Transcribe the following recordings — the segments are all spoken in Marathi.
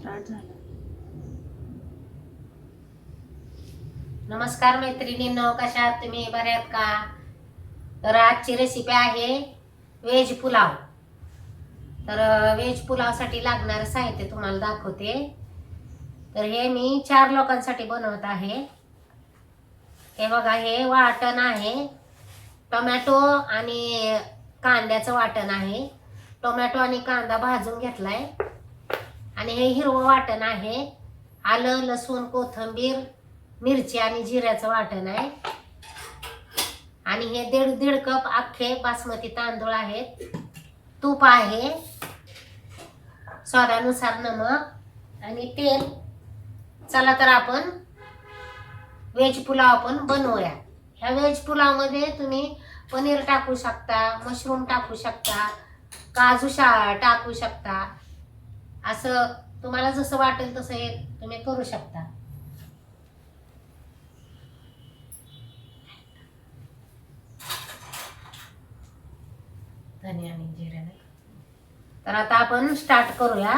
स्टार्ट झाला. नमस्कार मैत्रिणींनो, कशा आहात तुम्ही? बऱ्या आहात का? तर आजची रेसिपी आहे व्हेज पुलाव. तर व्हेज पुलावसाठी लागणारं साहित्य तुम्हाला दाखवते. तर हे मी 4 लोकांसाठी बनवत आहे. हे बघा, हे वाटण आहे, टोमॅटो आणि कांद्याचं वाटण आहे. टोमॅटो आणि कांदा भाजून घेतलाय. आणि हे हिरवं वाटण आहे, आलं लसूण कोथिंबीर मिरची आणि जिऱ्याचं वाटण आहे. आणि हे 1.5 कप अख्खे बासमती तांदूळ आहेत. तूप आहे, स्वादानुसार नमक आणि तेल. चला तर आपण व्हेज पुलाव आपण बनवूया. ह्या व्हेज पुलाव मध्ये तुम्ही पनीर टाकू शकता, मशरूम टाकू शकता, काजू टाकू शकता. असं तुम्हाला जसं वाटेल तसं हे तुम्ही करू शकता. धने आणि जिरे. तर आता आपण स्टार्ट करूया.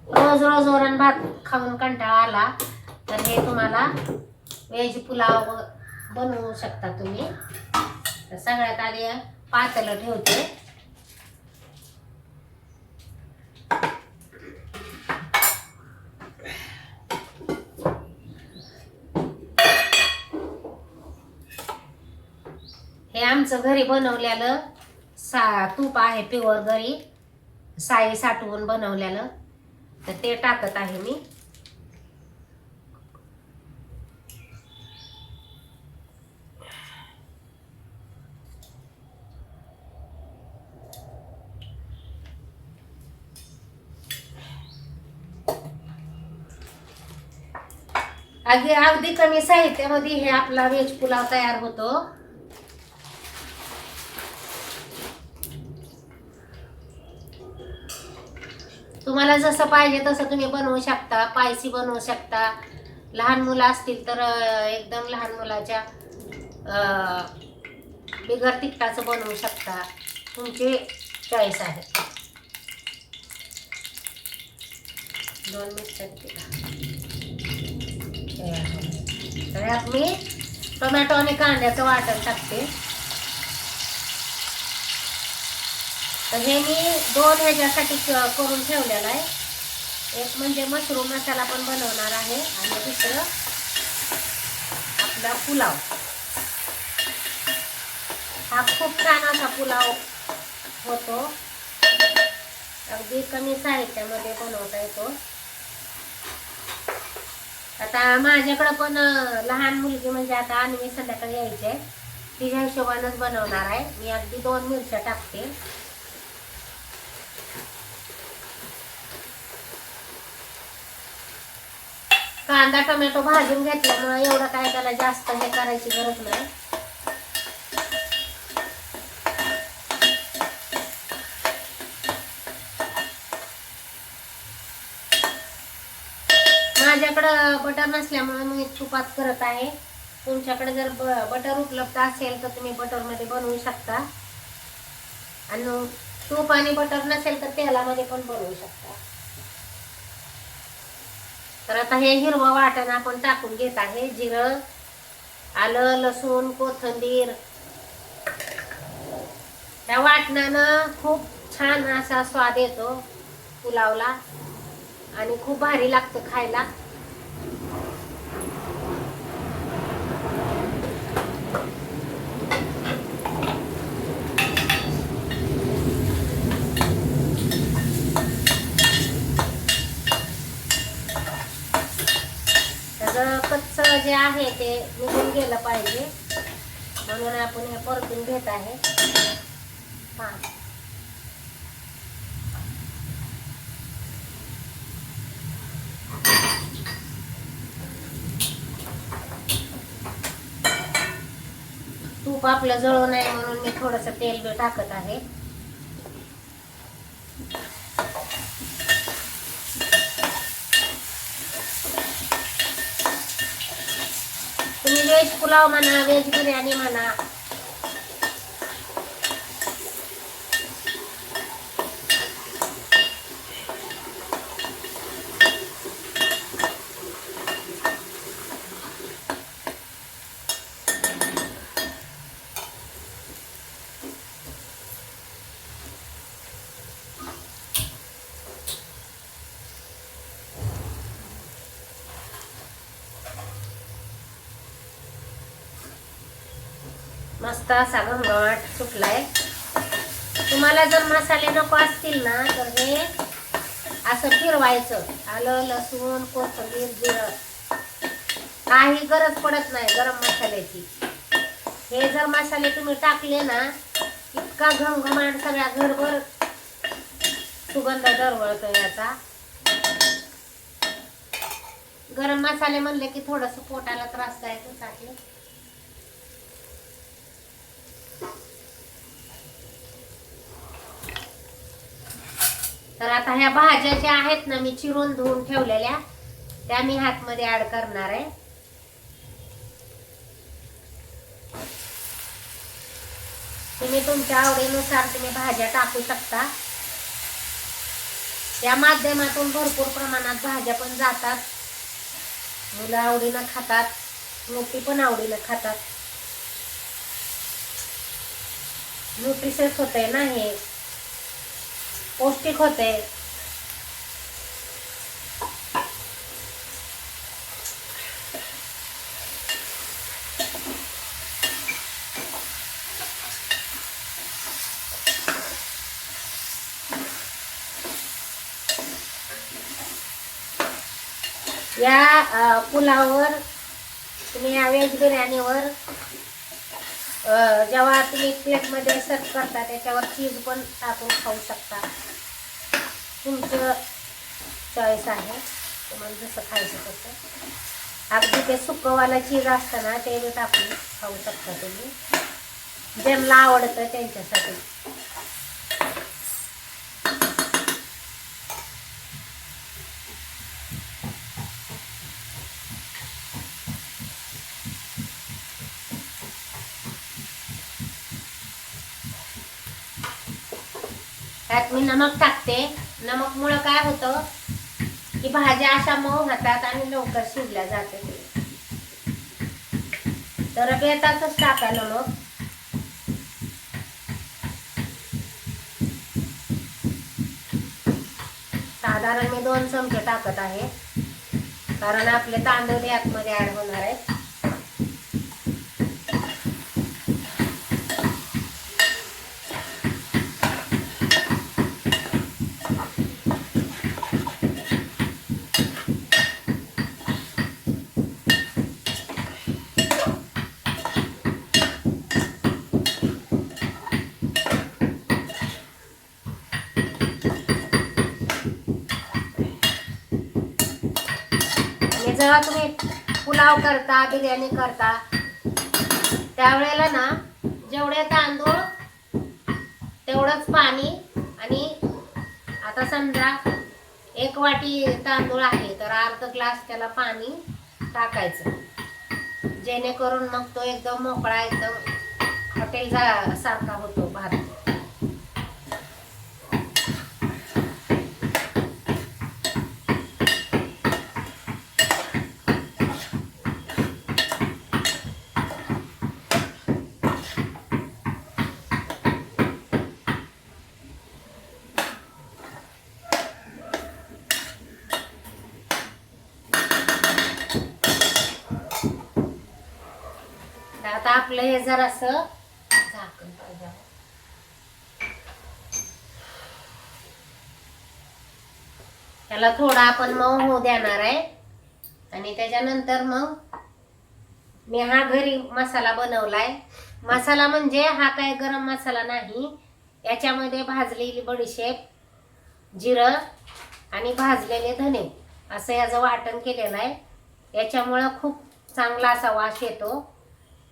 रोज रोज वरण भात खाऊन कंटाळा आला तर हे तुम्हाला व्हेज पुलाव बनवू शकता तुम्ही. तर सगळ्यात आधी पातेलं ठेवते. हे आमचं घरी बनवलेलं तूप आहे, प्युअर घरी साई साठवून बनवलेलं. तर ते टाकत आहे मी. अगदी कमी साहित्यामध्ये हे आपला व्हेज पुलाव तयार होतो. तुम्हाला जसं पाहिजे तसं तुम्ही बनवू शकता. स्पायसी बनवू शकता. लहान मुलं असतील तर एकदम लहान मुलाच्या बिगर तिखटाचं बनवू शकता. तुमची चॉईस आहे. 2 मिनिट. तर यात मी टोमॅटो आणि कांद्याचं वाटण टाकते. तर हे मी 2 ह्याच्यासाठी करून ठेवलेलं आहे. एक म्हणजे मशरूम मसाला पण बनवणार आहे आणि दुसरं आपला पुलाव. हा खूप छान असा पुलाव होतो. अगदी कमी साहित्यामध्ये बनवता येतो. आता माझ्याकडं पण लहान मुलगी म्हणजे आता आणि संध्याकाळी यायचे, तिच्या हिशोबानंच बनवणार आहे. मी अगदी 2 मिरच्या टाकते. कांदा टोमॅटो भाजून घेतल्यामुळे एवढं काय त्याला जास्त हे करायची गरज नाही. माझ्याकडं बटर नसल्यामुळे मी तुपात करत आहे. तुमच्याकडे जर बटर उपलब्ध असेल तर तुम्ही बटरमध्ये बनवू शकता. आणि तूप आणि बटर नसेल तर तेलामध्ये पण बनवू शकता. तर आता हे हिरवं वाटण आपण टाकून घेत आहे. जिरं, आलं लसूण कोथिंबीर. त्या वाटणानं खूप छान असा स्वाद येतो पुलावला आणि खूप भारी लागतं खायला. कच्चं जे आहे ते निघून गेलं पाहिजे म्हणून आपण हे परतून घेत आहे. तूप आपलं जळू नये म्हणून मी थोडंसं तेल बी टाकत आहे. तुम्ही व्हेज पुलाव म्हणा, व्हेज बिर्याणी म्हणा, मस्त असा घमघमाट सुटलाय. तुम्हाला जर मसाले नको असतील ना तर हे असं फिरवायचं. आलं, लसूण, कोथिंबीर, जिरं काही गरज पडत नाही गरम मसाल्याची. हे जर मसाले तुम्ही टाकले ना इतका घमघमाट सगळ्या घरभर सुगंध दरवळतो याचा. गरम मसाले म्हणले की थोडस पोटाला त्रासदायकच आहे. तर आता ह्या भाज्या ज्या आहेत ना मी चिरून धुवून ठेवलेल्या त्या मी ह्यातमध्ये ऍड करणार आहे. तुम्ही तुमच्या आवडीनुसार तुम्ही भाज्या टाकू शकता. या माध्यमातून भरपूर प्रमाणात भाज्या पण जातात. मुलं आवडीनं खातात, मोठी पण आवडीनं खातात. न्यूट्रिशियस होते ना हे, पौष्टिक होते. या पुलावर तुम्ही या व्हेज बिर्याणीवर जेव्हा तुम्ही प्लेटमध्ये सर्व करता त्याच्यावर चीज पण टाकून खाऊ शकता. तुमचं चॉईस आहे, तुम्हाला जसं खायचं तसं. अगदी ते सुकंवाला चीज असतं ना ते बी टाकून खाऊ शकता तुम्ही, ज्यांना आवडतं त्यांच्यासाठी. त्यात मी नमक टाकते. नमक मुळे काय होतं की भाज्या अशा मऊ होतात आणि लवकर शिजल्या जाते. तर बेतातच टाका नमक. साधारण मी 2 चमचे टाकत आहे कारण आपले तांदूळ यातमध्ये ऍड होणार आहेत. जेव्हा तुम्ही पुलाव करता, बिर्याणी करता त्यावेळेला ना जेवढे तांदूळ तेवढंच पाणी. आणि आता समजा 1 वाटी तांदूळ आहे तर अर्धा ग्लास त्याला पाणी टाकायचं, जेणेकरून मग तो एकदम मोकळा, एकदम हॉटेल सारखा होतो भात. आता आपलं हे जरासं झाकण पाहिजे, त्याला थोडा आपण मऊ होऊ देणार आहे. आणि त्याच्यानंतर मग मी हा घरी मसाला बनवलाय. मसाला म्हणजे हा काय गरम मसाला नाही, याच्यामध्ये भाजलेली बडीशेप, जिरं आणि भाजलेले धने असं याचं वाटण केलेलं आहे. याच्यामुळं खूप चांगला असा वास येतो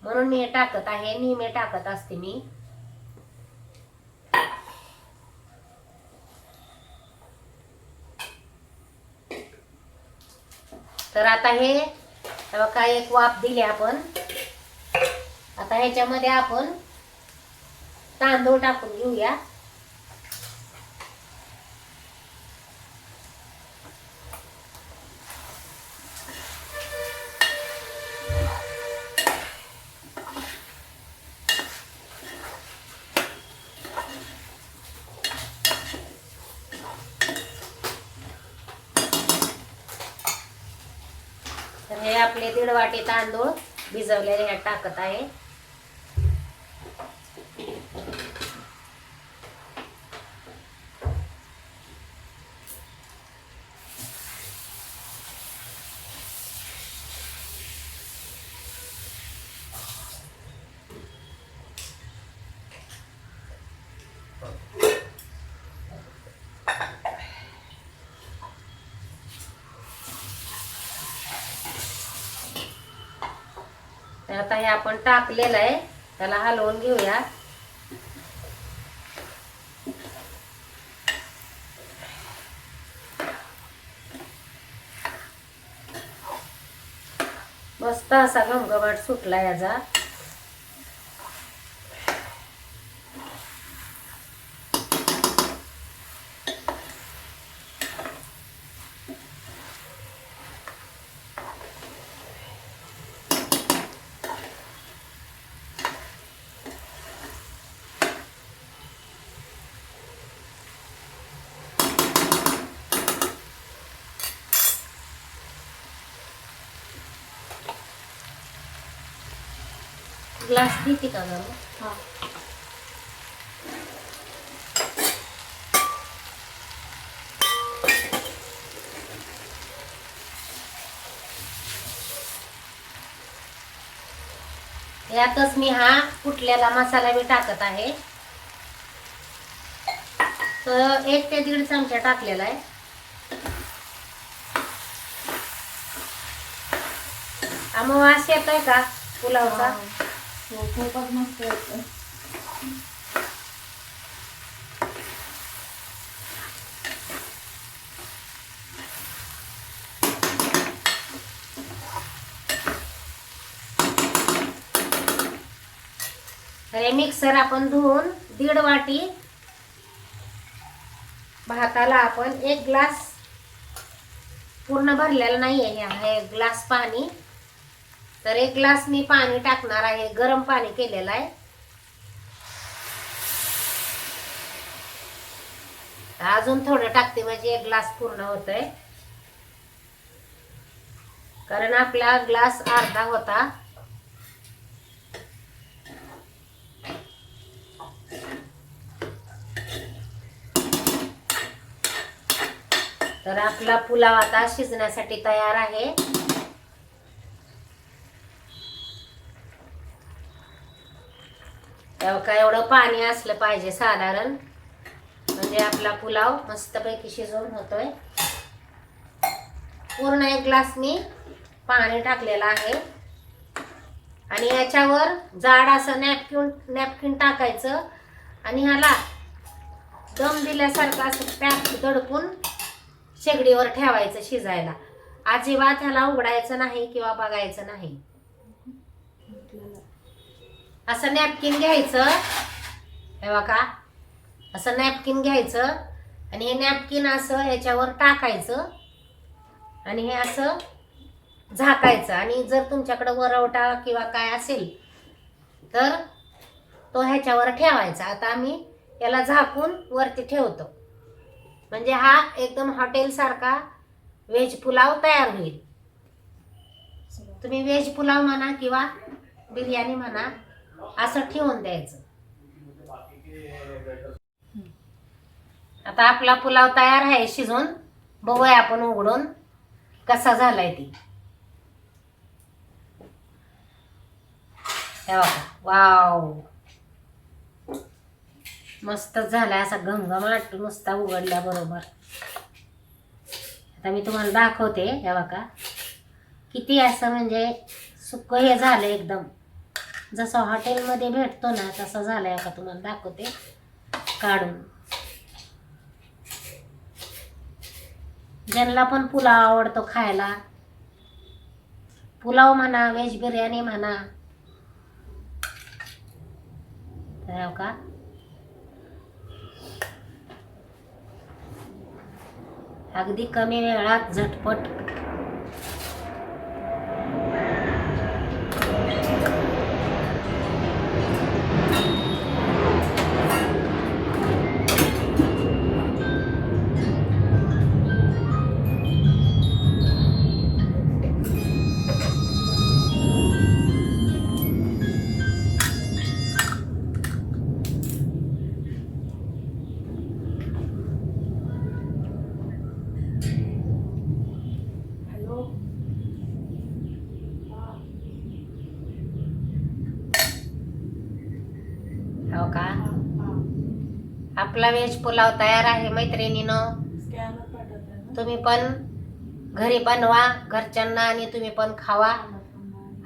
म्हणून मी हे टाकत आहे. नेहमी टाकत असते मी. तर आता हे बघा एक वाफ दिली आपण. आता ह्याच्यामध्ये आपण तांदूळ टाकून घेऊया. तर हे आपले 1.5 वाटी तांदूळ भिजवलेले ह्यात टाकत आहे. आता हे आपण टाकलेलं आहे, त्याला हलवून घेऊया. मस्त असा घमघमाट सुटला याचा. ग्लास देते का गं? हा. यातच मी हा कुटलेला मसाला बी टाकत आहे. तर 1 ते 1.5 चमचा टाकलेला आहे. मग वास येतोय का पुलावचा? हो, खूपच मस्त येतं. हे मिक्सर आपण धुवून 1.5 वाटी भाताला आपण 1 ग्लास पूर्ण भरलेला नाहीये हे ग्लास पाणी. तर 1 ग्लास मी पाणी टाकणार आहे. गरम पाणी केलेलं आहे. अजून थोडं टाकते म्हणजे 1 ग्लास पूर्ण होतंय, कारण आपला ग्लास अर्धा होता. तर आपला पुलाव आता शिजण्यासाठी तयार आहे. काय एवढं पाणी असलं पाहिजे साधारण, म्हणजे आपला पुलाव मस्तपैकी शिजून होतोय. पूर्ण 1 ग्लास मी पाणी टाकलेलं आहे. आणि याच्यावर जाड असं नॅपकिन टाकायचं आणि ह्याला दम दिल्यासारखं असं पॅक दडपून शेगडीवर ठेवायचं शिजायला. अजिबात ह्याला उघडायचं नाही किंवा बघायचं नाही. असं नॅपकिन घ्यायचं, हे बघा असं नॅपकिन घ्यायचं आणि हे नॅपकिन असं ह्याच्यावर टाकायचं आणि हे असं झाकायचं. आणि जर तुमच्याकडे वरवटा किंवा काय असेल तर तो ह्याच्यावर ठेवायचा. आता आम्ही याला झाकून वरती ठेवतो, म्हणजे हा एकदम हॉटेल सारखा व्हेज पुलाव तयार होईल. तुम्ही व्हेज पुलाव म्हणा किंवा बिर्याणी म्हणा, असं ठेवून द्यायचं. आता आपला पुलाव तयार आहे शिजून. बघूया आपण उघडून कसा झालाय ती. वाव, मस्त झालाय असा घमघमाट नुसता उघडल्या बरोबर. आता मी तुम्हाला दाखवते. हे बघा किती असं म्हणजे सुक्क हे झालं, एकदम जसं हॉटेलमध्ये भेटतो ना तसं झालंय. आता तुम्हाला दाखवते काढून. ज्यांना पण पुलाव आवडतो खायला, पुलाव म्हणा व्हेज बिर्याणी म्हणा, तर का अगदी कमी वेळात झटपट हो का. आपला व्हेज पुलाव तयार आहे मैत्रिणीनो. तुम्ही पण घरी बनवा घरच्यांना आणि तुम्ही पण खावा.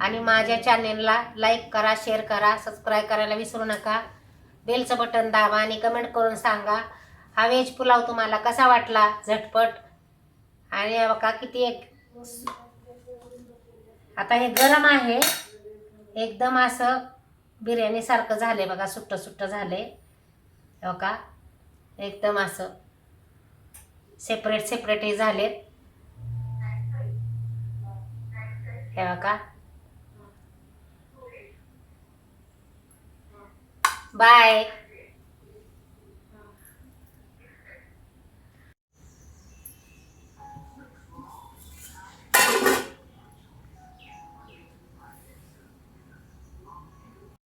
आणि माझ्या चॅनेलला लाईक करा, शेअर करा, सबस्क्राईब करायला विसरू नका. बेलचं बटन दाबा आणि कमेंट करून सांगा हा व्हेज पुलाव तुम्हाला कसा वाटला. झटपट आणि हे बघा किती आता हे गरम आहे, एकदम असं बिर्याणी सारखं झालंय बघा, सुट्ट सुट्ट झालंय बघा, एकदम असं सेपरेट सेपरेट हे झालेत हे बघा. बाय.